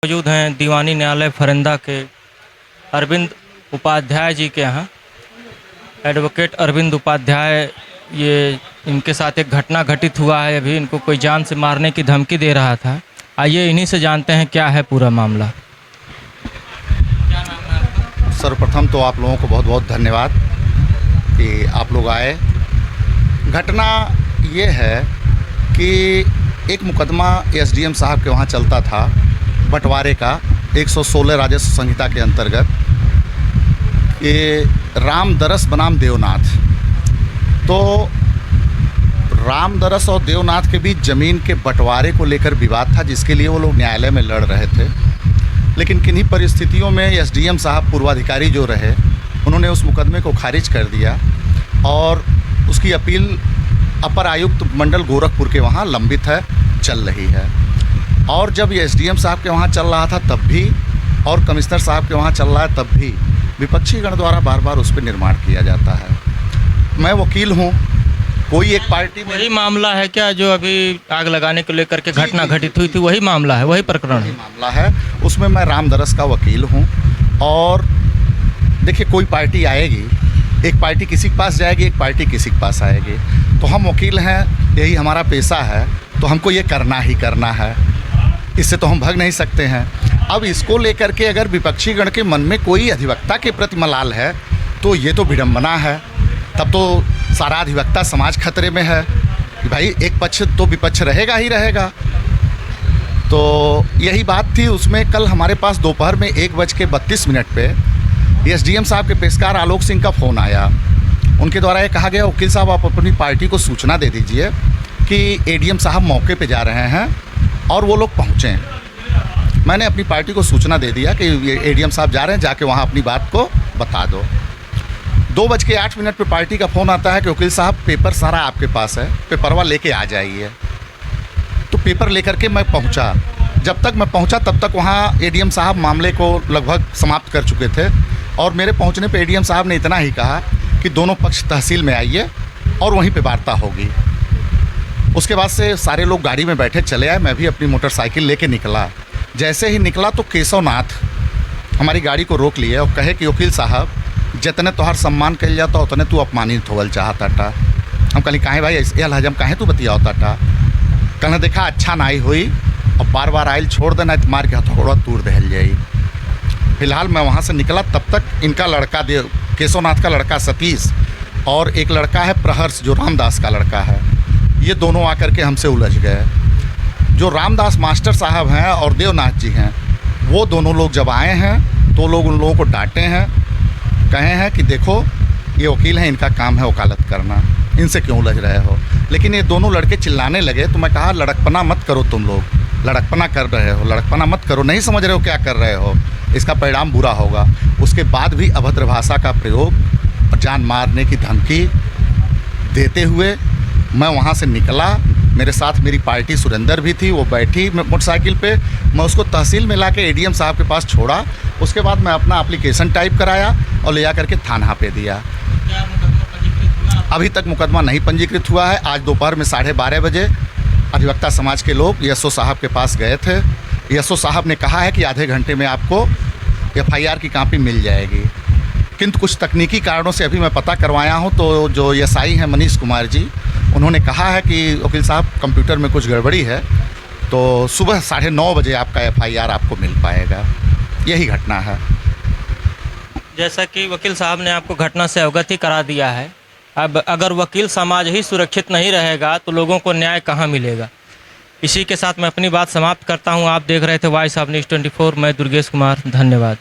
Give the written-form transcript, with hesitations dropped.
मौजूद हैं दीवानी न्यायालय फरिंदा के अरविंद उपाध्याय जी के यहाँ। एडवोकेट अरविंद उपाध्याय, ये इनके साथ एक घटना घटित हुआ है। अभी इनको कोई जान से मारने की धमकी दे रहा था। आइए इन्हीं से जानते हैं क्या है पूरा मामला। सर्वप्रथम तो आप लोगों को बहुत बहुत धन्यवाद कि आप लोग आए। घटना ये है कि एक मुकदमा एसडीएम साहब के वहाँ चलता था बंटवारे का 116 राजस्व संहिता के अंतर्गत। ये रामदरस बनाम देवनाथ, तो रामदरस और देवनाथ के बीच ज़मीन के बंटवारे को लेकर विवाद था, जिसके लिए वो लोग न्यायालय में लड़ रहे थे। लेकिन किन्हीं परिस्थितियों में एसडीएम साहब पूर्वाधिकारी जो रहे, उन्होंने उस मुकदमे को खारिज कर दिया और उसकी अपील अपर आयुक्त मंडल गोरखपुर के वहाँ लंबित है, चल रही है। और जब ये एसडीएम साहब के वहाँ चल रहा था तब भी, और कमिश्नर साहब के वहाँ चल रहा है तब भी, विपक्षी गण द्वारा बार बार उस पर निर्माण किया जाता है। मैं वकील हूँ, कोई एक पार्टी में वही मामला है क्या जो अभी आग लगाने को लेकर के घटना घटित हुई थी? वही मामला है, वही प्रकरण है? मामला है, उसमें मैं रामदरस का वकील हूँ। और देखिए, कोई पार्टी आएगी, एक पार्टी किसी के पास जाएगी, एक पार्टी किसी के पास आएगी। तो हम वकील हैं, यही हमारा पेशा है, तो हमको ये करना ही करना है, इससे तो हम भाग नहीं सकते हैं। अब इसको लेकर के अगर विपक्षी गण के मन में कोई अधिवक्ता के प्रति मलाल है तो ये तो विडंबना है। तब तो सारा अधिवक्ता समाज खतरे में है कि भाई एक पक्ष तो विपक्ष रहेगा ही रहेगा। तो यही बात थी। उसमें कल हमारे पास दोपहर में 1:32 पे एसडीएम साहब के पेशकार आलोक सिंह का फ़ोन आया। उनके द्वारा ये कहा गया, वकील साहब आप अपनी पार्टी को सूचना दे दीजिए कि एडीएम साहब मौके पे जा रहे हैं और वो लोग पहुँचें। मैंने अपनी पार्टी को सूचना दे दिया कि एडीएम साहब जा रहे हैं, जाके वहाँ अपनी बात को बता दो। 2:08 पे पार्टी का फ़ोन आता है कि वकील साहब पेपर सारा आपके पास है, पेपरवा लेके आ जाइए। तो पेपर लेकर के मैं पहुंचा। जब तक मैं पहुंचा तब तक वहां एडीएम साहब मामले को लगभग समाप्त कर चुके थे और मेरे पहुंचने पे एडीएम साहब ने इतना ही कहा कि दोनों पक्ष तहसील में आइए और वहीं पे वार्ता होगी। उसके बाद से सारे लोग गाड़ी में बैठे चले आए, मैं भी अपनी मोटरसाइकिल लेके निकला। जैसे ही निकला तो केशवनाथ हमारी गाड़ी को रोक लिए और कहे कि वकील साहब, जितने तोहार सम्मान कल जाता उतने तू अपमानित होवल चाहता। हम कहली काहे भाई ऐसे हजम काहे तू बतिया होता? कहना देखा अच्छा नाई हुई और बार बार आयल छोड़ देना, मार के हथौड़ा तूड़ दहल जाई। फिलहाल मैं वहाँ से निकला, तब तक इनका लड़का केशवनाथ का लड़का सतीश और एक लड़का है प्रहर्ष जो रामदास का लड़का है, ये दोनों आकर के हमसे उलझ गए। जो रामदास मास्टर साहब हैं और देवनाथ जी हैं, वो दोनों लोग जब आए हैं तो लोग उन लोगों को डांटे हैं, कहे हैं कि देखो ये वकील हैं, इनका काम है वकालत करना, इनसे क्यों उलझ रहे हो। लेकिन ये दोनों लड़के चिल्लाने लगे तो मैं कहा लड़कपना मत करो, तुम लोग लड़कपना कर रहे हो, लड़कपना मत करो, नहीं समझ रहे हो क्या कर रहे हो, इसका परिणाम बुरा होगा। उसके बाद भी अभद्र भाषा का प्रयोग और जान मारने की धमकी देते हुए मैं वहाँ से निकला। मेरे साथ मेरी पार्टी सुरेंदर भी थी, वो बैठी मोटरसाइकिल पे। मैं उसको तहसील में लाके एडीएम साहब के पास छोड़ा। उसके बाद मैं अपना एप्लीकेशन टाइप कराया और ले जा करके थाना पे दिया। अभी तक मुकदमा नहीं पंजीकृत हुआ है। आज दोपहर में 12:30 बजे अधिवक्ता समाज के लोग यशो साहब के पास गए थे। यशो साहब ने कहा है कि आधे घंटे में आपको एफआईआर की कॉपी मिल जाएगी, किंतु कुछ तकनीकी कारणों से अभी मैं पता करवाया हूं। तो जो एसआई हैं मनीष कुमार जी, उन्होंने कहा है कि वकील साहब कंप्यूटर में कुछ गड़बड़ी है, तो सुबह 9:30 बजे आपका एफआईआर आपको मिल पाएगा। यही घटना है। जैसा कि वकील साहब ने आपको घटना से अवगत ही करा दिया है, अब अगर वकील समाज ही सुरक्षित नहीं रहेगा तो लोगों को न्याय कहाँ मिलेगा। इसी के साथ मैं अपनी बात समाप्त करता हूँ। आप देख रहे थे वॉइस ऑफ न्यूज़ 24, मैं दुर्गेश कुमार, धन्यवाद।